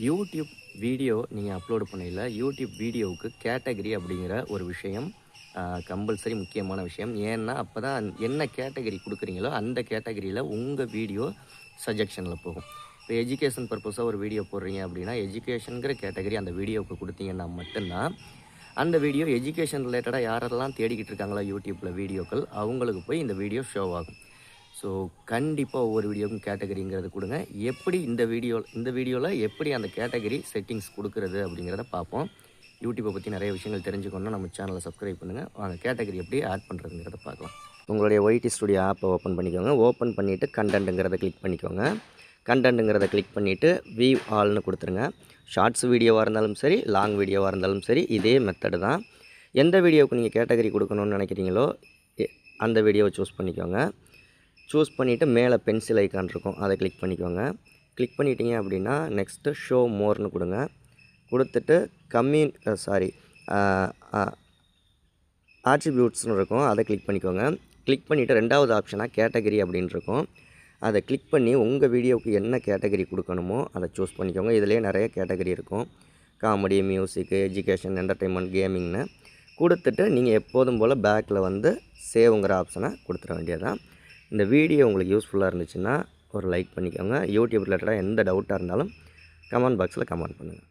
YouTube video நீங்கள் upload பண்ணையில் YouTube வீடியோவுக்கு கேட்டகரி அப்படிங்கிற ஒரு விஷயம் கம்பல்சரி முக்கியமான விஷயம். ஏன்னா அப்போ தான் என்ன கேட்டகரி கொடுக்குறீங்களோ அந்த கேட்டகரியில் உங்கள் வீடியோ சஜெக்ஷனில் போகும். இப்போ எஜுகேஷன் பர்பஸாக ஒரு வீடியோ போடுறீங்க அப்படின்னா எஜுகேஷனுங்கிற கேட்டகரி அந்த வீடியோவுக்கு கொடுத்தீங்கன்னா மட்டும்தான் அந்த வீடியோ எஜுகேஷன் ரிலேட்டடாக யாரெல்லாம் தேடிக்கிட்டு இருக்காங்களோ யூடியூப்பில் வீடியோக்கள் அவங்களுக்கு போய் இந்த வீடியோ ஷோ ஆகும். ஸோ கண்டிப்பாக ஒவ்வொரு வீடியோக்கும் கேட்டகரிங்கிறது கொடுங்க. எப்படி இந்த வீடியோவில் எப்படி அந்த கேட்டகரி செட்டிங்ஸ் கொடுக்குறது அப்படிங்கிறத பார்ப்போம். யூடியூப்பை பற்றி நிறைய விஷயங்கள் தெரிஞ்சுக்கணுன்னா நம்ம சேனலை சப்ஸ்கிரைப் பண்ணுங்கள். வாங்க கேட்டகரி எப்படி ஆட் பண்ணுறதுங்கிறத பார்க்கலாம். உங்களுடைய ஒய்டி ஸ்டுடியோ ஆப்பை ஓப்பன் பண்ணிக்கோங்க. ஓப்பன் பண்ணிவிட்டு கண்டென்ட்டுங்கிறத கிளிக் பண்ணிக்கோங்க. கண்டென்ட்டுங்கிறத கிளிக் பண்ணிவிட்டு வியூ ஆல்னு கொடுத்துருங்க. ஷார்ட்ஸ் வீடியோவாக இருந்தாலும் சரி, லாங் வீடியோவாக இருந்தாலும் சரி, இதே மெத்தடு தான். எந்த வீடியோவுக்கு நீங்கள் கேட்டகரி கொடுக்கணும்னு நினைக்கிறீங்களோ அந்த வீடியோவை சூஸ் பண்ணிக்கோங்க. சூஸ் பண்ணிவிட்டு மேலே பென்சில் ஐக்கான் இருக்கும், அதை கிளிக் பண்ணிக்கோங்க. கிளிக் பண்ணிட்டீங்க அப்படின்னா நெக்ஸ்ட்டு ஷோ மோர்னு கொடுங்க. கொடுத்துட்டு ஆட்ரிபியூட்ஸ்னு இருக்கும், அதை கிளிக் பண்ணிக்கோங்க. கிளிக் பண்ணிவிட்டு ரெண்டாவது ஆப்ஷனாக கேட்டகரி அப்படின்னு இருக்கும், அதை கிளிக் பண்ணி உங்கள் வீடியோவுக்கு என்ன கேட்டகரி கொடுக்கணுமோ அதை சூஸ் பண்ணிக்கோங்க. இதிலே நிறைய கேட்டகரி இருக்கும், காமெடி, மியூசிக்கு, எஜுகேஷன், என்டர்டெயின்மெண்ட், கேமிங்னு கொடுத்துட்டு நீங்கள் எப்போதும் போல் பேக்கில் வந்து சேவுங்கிற ஆப்ஷனை கொடுத்துட வேண்டியதுதான். இந்த வீடியோ உங்களுக்கு யூஸ்ஃபுல்லாக இருந்துச்சுன்னா ஒரு லைக் பண்ணிக்கோங்க. யூடியூப் ரிலேட்டடாக எந்த டவுட்டாக இருந்தாலும் கமெண்ட் பாக்ஸில் கமெண்ட் பண்ணுங்கள்.